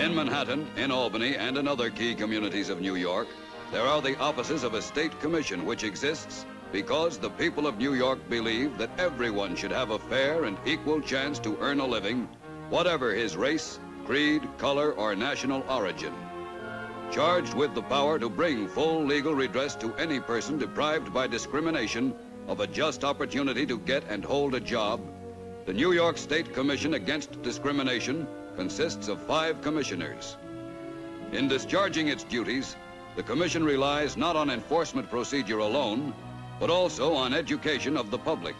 In Manhattan, in Albany, and in other key communities of New York, there are the offices of a state commission which exists because the people of New York believe that everyone should have a fair and equal chance to earn a living, whatever his race, creed, color, or national origin. Charged with the power to bring full legal redress to any person deprived by discrimination of a just opportunity to get and hold a job, the New York State Commission Against Discrimination consists of 5 commissioners. In discharging its duties, the commission relies not on enforcement procedure alone, but also on education of the public.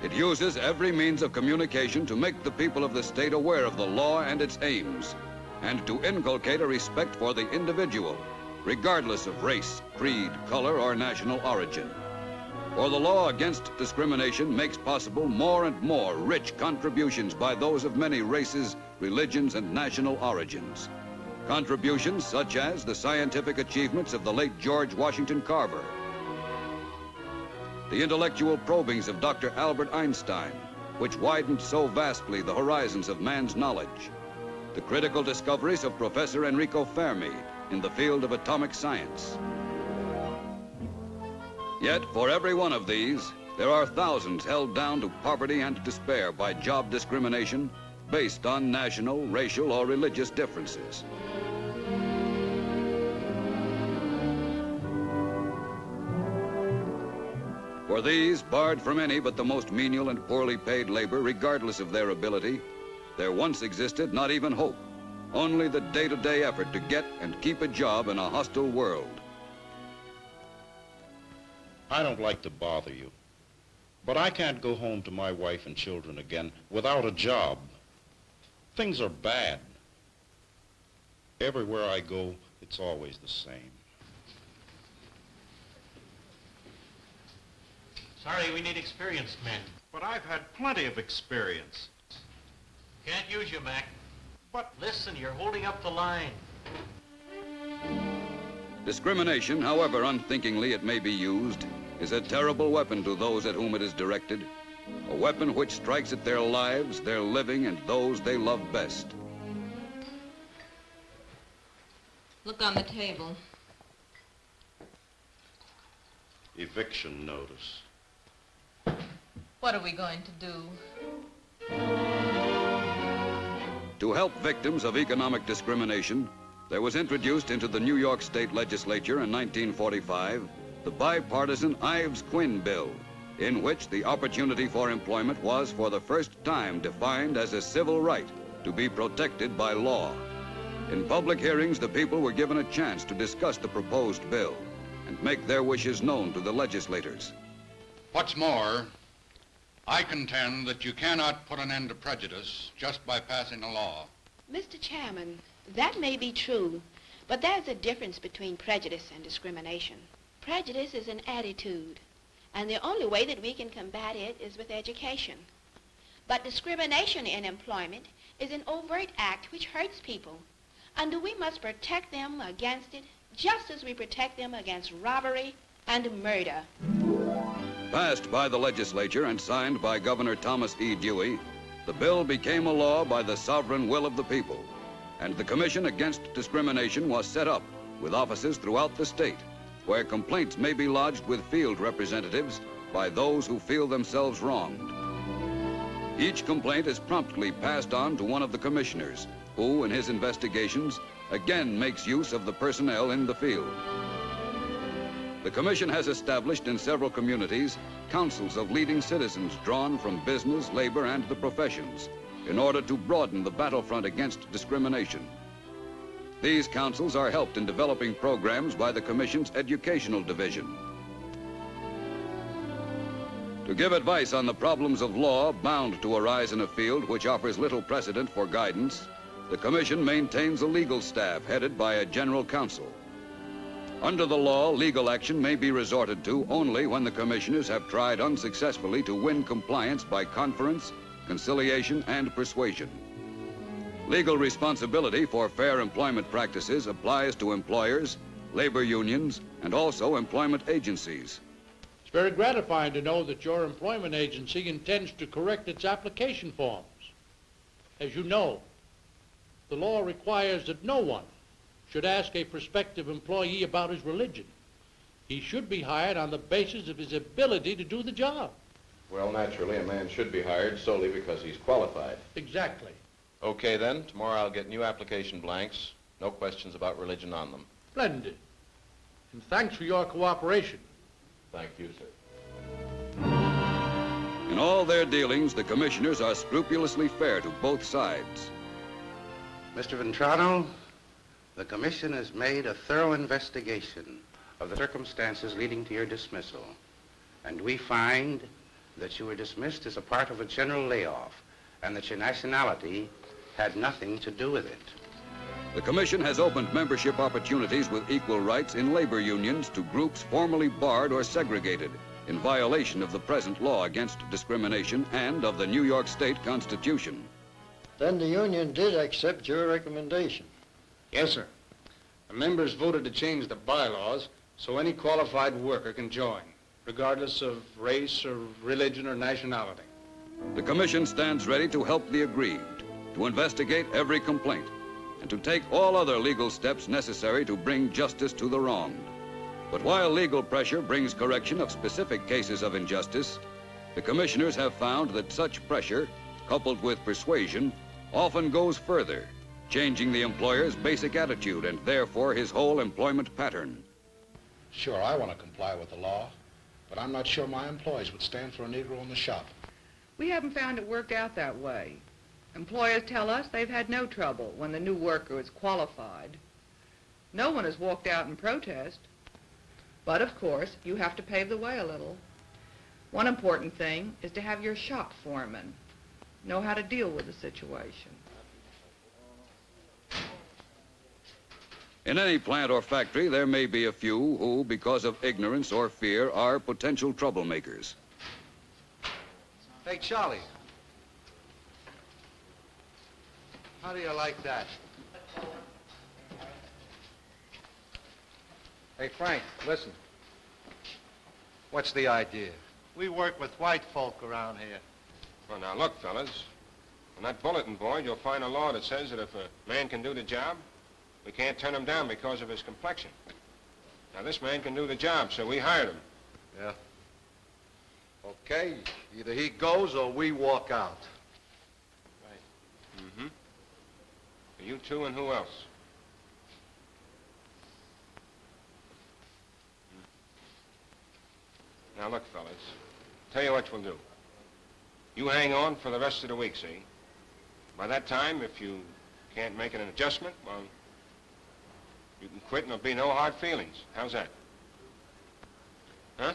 It uses every means of communication to make the people of the state aware of the law and its aims, and to inculcate a respect for the individual, regardless of race, creed, color, or national origin. For the law against discrimination makes possible more and more rich contributions by those of many races, religions, and national origins. Contributions such as the scientific achievements of the late George Washington Carver, the intellectual probings of Dr. Albert Einstein, which widened so vastly the horizons of man's knowledge, the critical discoveries of Professor Enrico Fermi in the field of atomic science. Yet, for every one of these, there are thousands held down to poverty and despair by job discrimination based on national, racial, or religious differences. For these, barred from any but the most menial and poorly paid labor, regardless of their ability, there once existed not even hope, only the day-to-day effort to get and keep a job in a hostile world. I don't like to bother you, but I can't go home to my wife and children again without a job. Things are bad. Everywhere I go, it's always the same. Sorry, we need experienced men. But I've had plenty of experience. Can't use you, Mac. But Listen, you're holding up the line. Discrimination, however unthinkingly it may be used, is a terrible weapon to those at whom it is directed, a weapon which strikes at their lives, their living, and those they love best. Look on the table. eviction notice. What are we going to do? To help victims of economic discrimination, there was introduced into the New York State Legislature in 1945 the bipartisan Ives-Quinn Bill, in which the opportunity for employment was for the first time defined as a civil right to be protected by law. In public hearings, the people were given a chance to discuss the proposed bill and make their wishes known to the legislators. What's more, I contend that you cannot put an end to prejudice just by passing a law. Mr. Chairman, that may be true, but there's a difference between prejudice and discrimination. Prejudice is an attitude, and the only way that we can combat it is with education. But discrimination in employment is an overt act which hurts people, and we must protect them against it just as we protect them against robbery and murder. Passed by the legislature and signed by Governor Thomas E. Dewey, the bill became a law by the sovereign will of the people, and the Commission Against Discrimination was set up with offices throughout the state, where complaints may be lodged with field representatives by those who feel themselves wronged. Each complaint is promptly passed on to one of the commissioners, who, in his investigations, again makes use of the personnel in the field. The commission has established in several communities councils of leading citizens drawn from business, labor, and the professions in order to broaden the battlefront against discrimination. These councils are helped in developing programs by the Commission's Educational Division. To give advice on the problems of law bound to arise in a field which offers little precedent for guidance, the Commission maintains a legal staff headed by a general counsel. Under the law, legal action may be resorted to only when the commissioners have tried unsuccessfully to win compliance by conference, conciliation, and persuasion. Legal responsibility for fair employment practices applies to employers, labor unions, and also employment agencies. It's very gratifying to know that your employment agency intends to correct its application forms. As you know, The law requires that no one should ask a prospective employee about his religion. He should be hired on the basis of his ability to do the job. Well, naturally, a man should be hired solely because he's qualified. Exactly. Okay, then. Tomorrow I'll get new application blanks. No questions about religion on them. Splendid. And thanks for your cooperation. Thank you, sir. In all their dealings, the commissioners are scrupulously fair to both sides. Mr. Ventrano, the commission has made a thorough investigation of the circumstances leading to your dismissal, and we find that you were dismissed as a part of a general layoff and that your nationality had nothing to do with it. The commission has opened membership opportunities with equal rights in labor unions to groups formerly barred or segregated in violation of the present law against discrimination and of the New York State Constitution. Then the union did accept your recommendation. Yes, sir. The members voted to change the bylaws so any qualified worker can join, regardless of race or religion or nationality. The commission stands ready to help the aggrieved, to investigate every complaint, and to take all other legal steps necessary to bring justice to the wronged. But while legal pressure brings correction of specific cases of injustice, the commissioners have found that such pressure, coupled with persuasion, often goes further, changing the employer's basic attitude and therefore his whole employment pattern. Sure, I want to comply with the law, but I'm not sure my employees would stand for a Negro in the shop. We haven't found it worked out that way. Employers tell us they've had no trouble when the new worker is qualified. No one has walked out in protest. But, of course, you have to pave the way a little. One important thing is to have your shop foreman know how to deal with the situation. In any plant or factory, there may be a few who, because of ignorance or fear, are potential troublemakers. Hey, Charlie. How do you like that? Hey, Frank, listen. What's the idea? We work with white folk around here. Well, now, look, fellas. On that bulletin board, you'll find a law that says that if a man can do the job, we can't turn him down because of his complexion. Now, this man can do the job, so we hired him. Yeah. Okay, either he goes or we walk out. Right. Mm-hmm. You two and who else? Now, look, fellas. Tell you what we'll do. You hang on for the rest of the week, see? By that time, if you can't make an adjustment, well, you can quit and there'll be no hard feelings. How's that? Huh?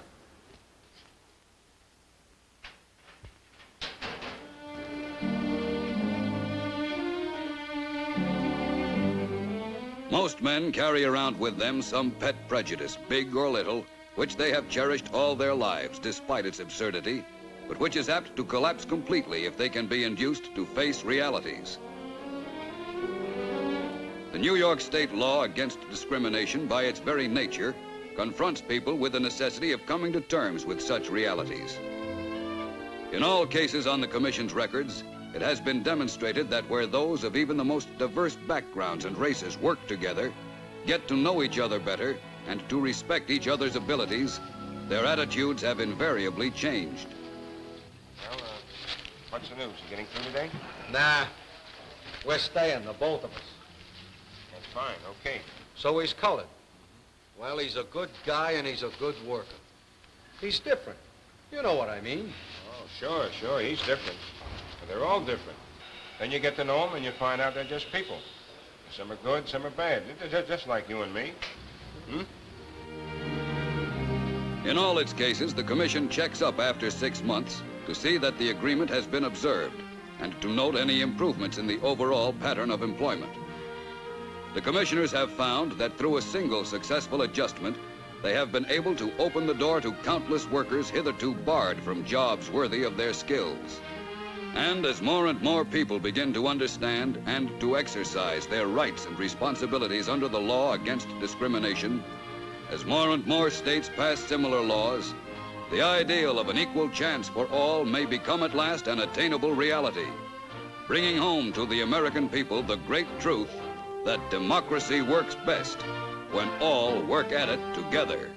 Most men carry around with them some pet prejudice, big or little, which they have cherished all their lives, despite its absurdity, but which is apt to collapse completely if they can be induced to face realities. The New York State law against discrimination, by its very nature, confronts people with the necessity of coming to terms with such realities. In all cases on the Commission's records, it has been demonstrated that where those of even the most diverse backgrounds and races work together, get to know each other better, and to respect each other's abilities, their attitudes have invariably changed. Well, what's the news? You getting through today? Nah, we're staying, the both of us. That's fine, okay. So he's colored. Well, he's a good guy and he's a good worker. He's different. You know what I mean. Oh, sure, he's different. But they're all different. Then you get to know them and you find out they're just people. Some are good, some are bad. They're just like you and me. Hmm? In all its cases, the Commission checks up after 6 months to see that the agreement has been observed and to note any improvements in the overall pattern of employment. The Commissioners have found that through a single successful adjustment, they have been able to open the door to countless workers hitherto barred from jobs worthy of their skills. And as more and more people begin to understand and to exercise their rights and responsibilities under the law against discrimination, as more and more states pass similar laws, the ideal of an equal chance for all may become at last an attainable reality. bringing home to the American people the great truth that democracy works best when all work at it together.